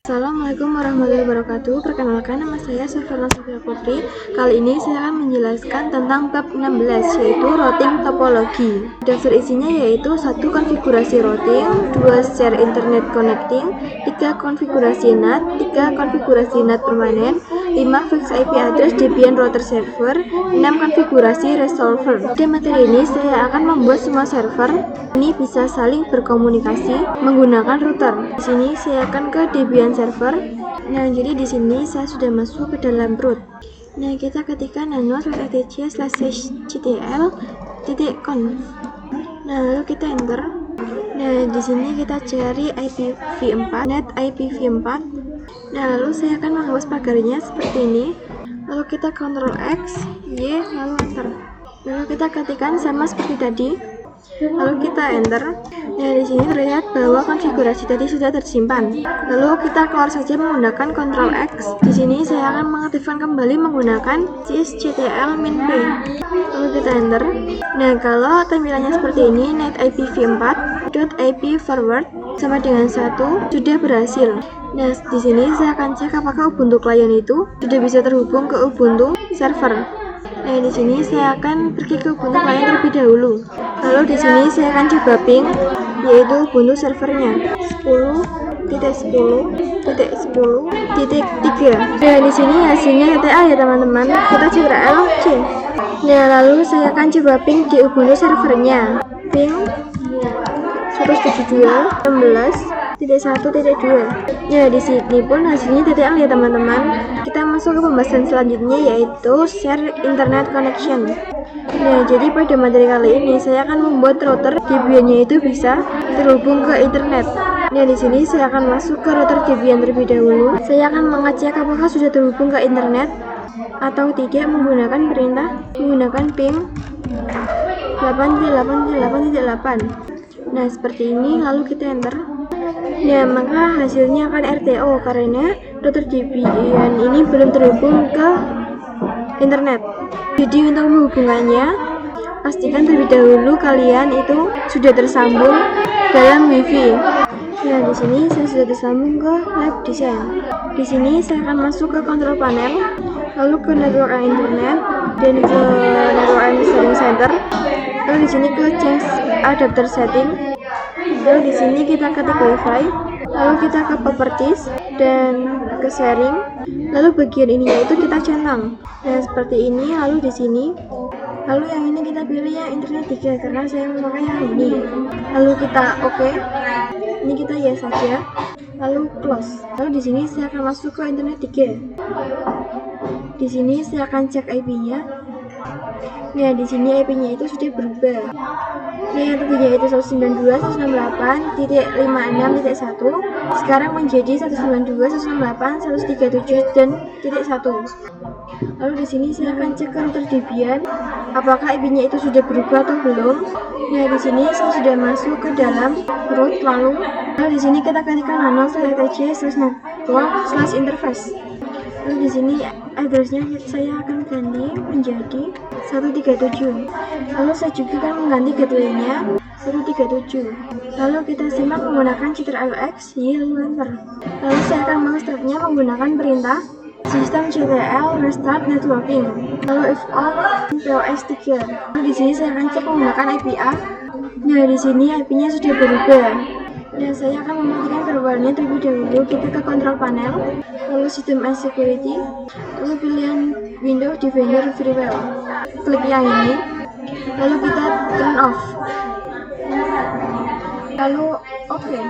Assalamualaikum warahmatullahi wabarakatuh. Perkenalkan, nama saya Sofia Putri. Kali ini saya akan menjelaskan tentang bab 16, yaitu routing topologi. Dasar isinya yaitu 1. Konfigurasi routing, 2. Share internet connecting, 3. Konfigurasi NAT, 3. Konfigurasi NAT permanen, 5. Fix IP address Debian router server, 6. Konfigurasi resolver. Pada materi ini saya akan membuat semua server ini bisa saling berkomunikasi menggunakan router. Di sini saya akan ke Debian server. Nah, jadi di sini saya sudah masuk ke dalam root. Nah, kita ketikkan nano/etc/ctl.conf. Nah, lalu kita enter. Nah, di sini kita cari IPv4, net IPv4. Nah, lalu saya akan menghapus pagarnya seperti ini. Lalu kita Ctrl X, Y, lalu enter. Lalu kita ketikkan sama seperti tadi. Lalu kita enter. Nah, di sini terlihat bahwa konfigurasi tadi sudah tersimpan. Lalu kita keluar saja menggunakan Ctrl X. Di sini saya akan mengaktifkan kembali menggunakan sysctl -p. Lalu kita enter. Nah, kalau tampilannya seperti ini, net IPv4.ip forward sama dengan 1 sudah berhasil. Nah, di sini saya akan cek apakah Ubuntu client itu sudah bisa terhubung ke Ubuntu server. Nah, di sini saya akan pergi ke Ubuntu client terlebih dahulu. Lalu di sini saya akan coba ping, yaitu Ubuntu servernya 10.10.10.3. Nah, di sini hasilnya TTA ya teman-teman. Kita Ctrl C. Nah, lalu saya akan coba ping di Ubuntu servernya. Ping 172.16.1.2. Ya, di sini pun hasilnya TTL ya teman-teman. Kita masuk ke pembahasan selanjutnya, yaitu share internet connection. Nah, jadi pada materi kali ini saya akan membuat router Debian-nya itu bisa terhubung ke internet. Nah, di sini saya akan masuk ke router Debian terlebih dahulu. Saya akan mengecek apakah sudah terhubung ke internet atau tidak menggunakan perintah menggunakan ping 8.8.8.8. Nah, seperti ini, lalu kita enter. Nah, maka hasilnya akan RTO karena router Debian ini belum terhubung ke internet. Jadi untuk menghubungannya, pastikan terlebih dahulu kalian itu sudah tersambung dalam WiFi. Nah, di sini saya sudah tersambung ke Lab Design. Di sini saya akan masuk ke control panel, lalu ke network and internet, dan ke network and setting center. Lalu di sini ke change adapter setting. Lalu di sini kita ketik WiFi. Lalu kita ke properties dan ke sharing. Lalu bagian ini yaitu kita centang. Nah, seperti ini. Lalu di sini. Lalu yang ini kita pilih yang internet 3 karena saya memakai yang ini. Lalu kita oke. Ini kita yes saja. Lalu close. Lalu di sini saya akan masuk ke internet 3. Di sini saya akan cek IP-nya. Nah, di sini IP-nya itu sudah berubah. Nah, yang tadinya itu 192.168.56.1 sekarang menjadi 192.168.137 dan .1. Lalu di sini saya akan cek ke router Debian apakah IP-nya itu sudah berubah atau belum. Nah, di sini saya sudah masuk ke dalam root. Lalu di sini kita ketikkan nano/etc/network/interface. Lalu di sini addressnya saya akan ganti menjadi 137. Lalu saya juga akan mengganti gateway-nya 137. Lalu kita simak menggunakan Ctrl X, Y, lalu enter. Lalu saya akan mengestartnya menggunakan perintah systemctl restart networking. Lalu if on POS 3. Lalu di sini saya akan cek menggunakan IPA. Nah, di sini IP-nya sudah berubah. Dan saya akan mematikan firewall-nya terlebih dahulu. Kita ke control panel, lalu system and security, lalu pilihan Windows Defender Firewall. Klik yang ini, lalu kita turn off. Lalu oke.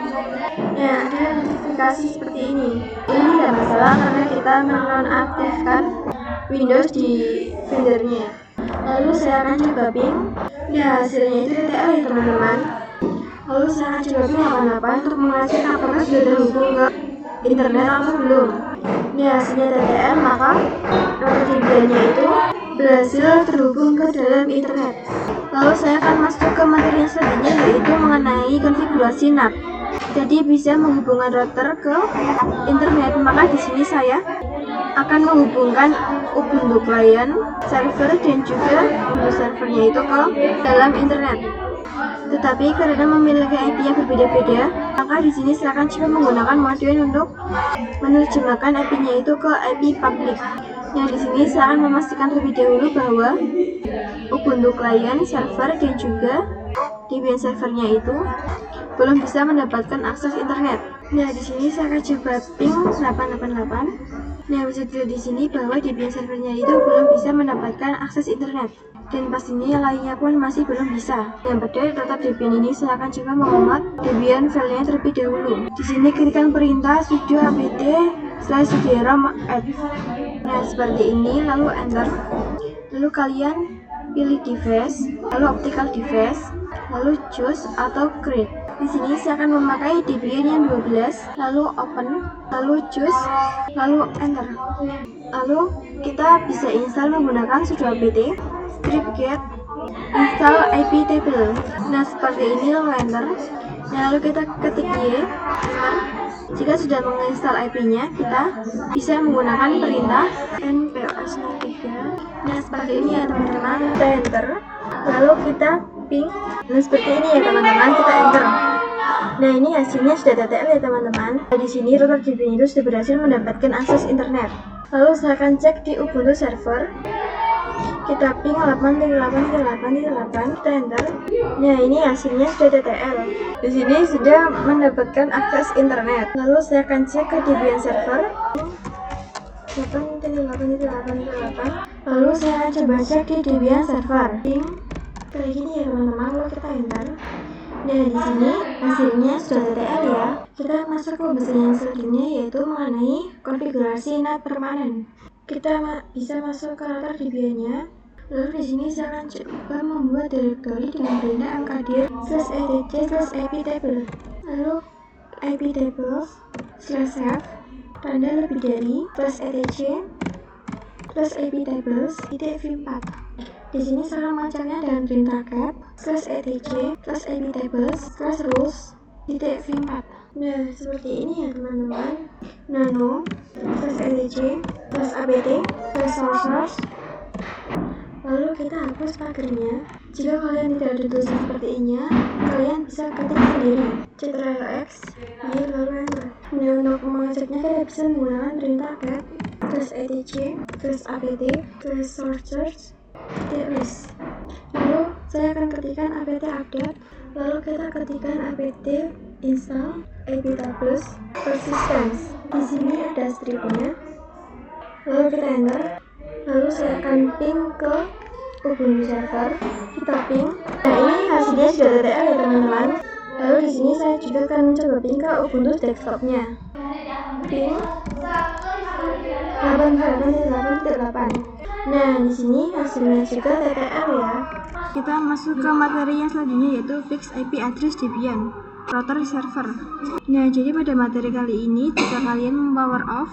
Nah, ada notifikasi seperti ini. Ini tidak masalah karena kita menonaktifkan Windows di Defendernya. Lalu saya akan coba ping. Nah, hasilnya itu TTL ya teman-teman. Lalu saya akan coba ping 88 untuk mengecek apakah sudah terhubung ke internet atau belum. Nah, hasilnya TTL, maka router Debian-nya itu berhasil terhubung ke dalam internet. Lalu saya akan masuk ke materi yang selanjutnya, yaitu mengenai konfigurasi NAT. Jadi bisa menghubungkan router ke internet. Maka di sini saya akan menghubungkan Ubuntu client server dan juga Ubuntu servernya itu ke dalam internet. Tetapi karena memiliki IP yang berbeda-beda, maka di sini silakan coba menggunakan Modin untuk menerjemahkan IP-nya itu ke IP public. Nah, di sini silakan memastikan terlebih dahulu bahwa Ubuntu client server dan juga Debian servernya itu belum bisa mendapatkan akses internet. Nah, di sini saya akan coba ping 888. Nah, bisa dilihat di sini bahwa Debian servernya itu belum bisa mendapatkan akses internet. Dan pastinya yang lainnya pun masih belum bisa. Yang pada data Debian ini saya akan coba mengomat Debian filenya terlebih dahulu. Di sini ketikkan perintah sudo apt/sudo/rom add. Nah, seperti ini, lalu enter. Lalu kalian pilih device, lalu optical device, lalu choose atau create. Di sini saya akan memakai Debian yang 12, lalu open, lalu choose, lalu enter. Lalu kita bisa install menggunakan sudo apt script get install IP table. Nah, seperti ini, lalu enter. Nah, lalu kita ketik y, enter. Jika sudah menginstal IP-nya, kita bisa menggunakan perintah npos03. Nah, seperti ini ya teman-teman, kita enter. Lalu kita ping. Nah, seperti ini ya teman-teman, kita enter. Nah, ini hasilnya sudah TTL ya teman-teman. Nah, di sini router Debian itu sudah berhasil mendapatkan akses internet. Lalu saya akan cek di Ubuntu server. Kita ping 8.8.8.8, kita enter. Nah, ini hasilnya sudah TTL. Di sini sudah mendapatkan akses internet. Lalu saya akan cek ke Debian server 8.8.8.8. Lalu saya akan coba cek di Debian server. Ping kayak gini ya teman-teman. Lalu kita enter. Nah, di sini hasilnya sudah TTL ya. Kita masuk ke pembahasan yang selanjutnya, yaitu mengenai konfigurasi NAT permanen. Kita bisa masuk ke router Debian-nya. Lalu di sini saya akan coba membuat directory dengan perintah mkdir/etc/iptable. Lalu iptables/f tanda lebih dari /etc/iptables.vim4. Di sini saya akan mengeceknya dengan perintah cap /etc/iptables/rules.vim4. Nah, seperti ini ya teman-teman. nano/etc/apt/sources. Lalu kita hapus pagernya. Jika kalian tidak ada tulisan seperti ini, kalian bisa ketik sendiri. Ctrl+X, y lalu enter. Nah, untuk mengeceknya kita bisa menggunakan perintah cat /etc/apt/sources.list. Lalu saya akan ketikkan apt update. Lalu kita ketikkan apt install iptables persistence. Di sini ada stripnya. Lalu kita enter. Lalu saya akan ping ke Ubuntu server. Kita ping. Nah, ini hasilnya sudah TTL ya teman-teman. Lalu di sini saya juga akan coba ping ke Ubuntu desktopnya. Ping 8.8.8. Nah, di sini hasilnya juga TTL ya. Kita masuk ke materi yang selanjutnya, yaitu fix IP address Debian router server. Nah, jadi pada materi kali ini, jika kalian mempower off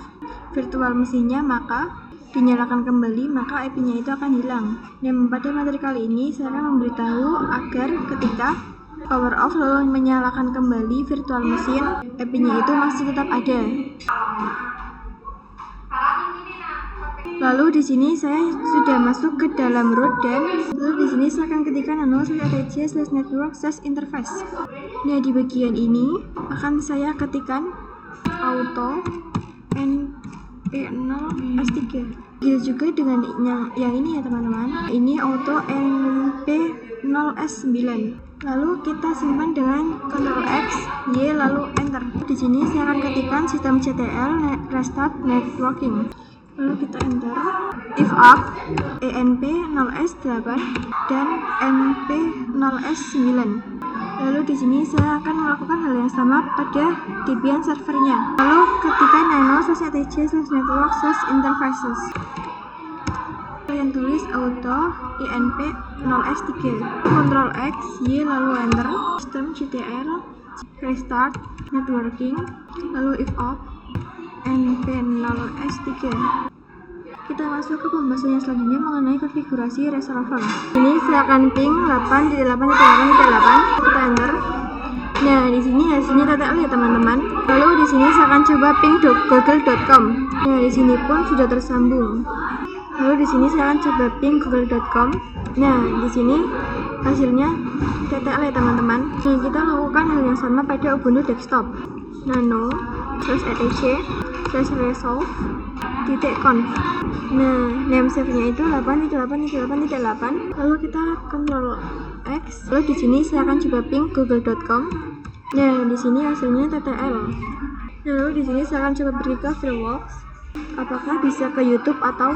virtual mesinnya, maka dinyalakan kembali, maka IP-nya itu akan hilang. Nah, pada materi kali ini saya akan memberitahu agar ketika power off lalu menyalakan kembali virtual mesin, IP-nya itu masih tetap ada. Lalu di sini saya sudah masuk ke dalam root, dan lalu di sini saya akan ketikkan nano/etc/network/interface. Nah, di bagian ini akan saya ketikkan auto np0s3. Begitu juga dengan yang ini ya teman-teman. Ini auto np0s9. Lalu kita simpan dengan Ctrl+X, Y lalu enter. Di sini saya akan ketikkan systemctl restart networking. Lalu kita enter. If up enp0s8 dan np0s9. Lalu di sini saya akan melakukan hal yang sama pada Debian servernya. Lalu ketikkan nano/etc/network/interfaces. Kalian tulis auto enp0s3. Ctrl+X, Y lalu enter. Systemctl restart networking. Lalu if up np0s3. Kita masuk ke pembahasan yang selanjutnya mengenai konfigurasi resolver. Ini saya akan ping 8.8.8.8. Kita enter. Nah, di sini hasilnya TTL ya teman-teman. Lalu di sini saya akan coba ping google.com. Nah, di sini pun sudah tersambung. Lalu di sini silakan coba ping google.com. Nah, di sini hasilnya TTL ya teman-teman. Nah, kita lakukan hal yang sama pada Ubuntu desktop. nano/etc/resolve.conf. Nah, name save-nya itu 8.8.8.8. Lalu kita Ctrl X. Lalu di sini silakan coba ping google.com. Nah, di sini hasilnya TTL. Nah, lalu di sini silakan coba pergi ke Firefox. Apakah bisa ke YouTube atau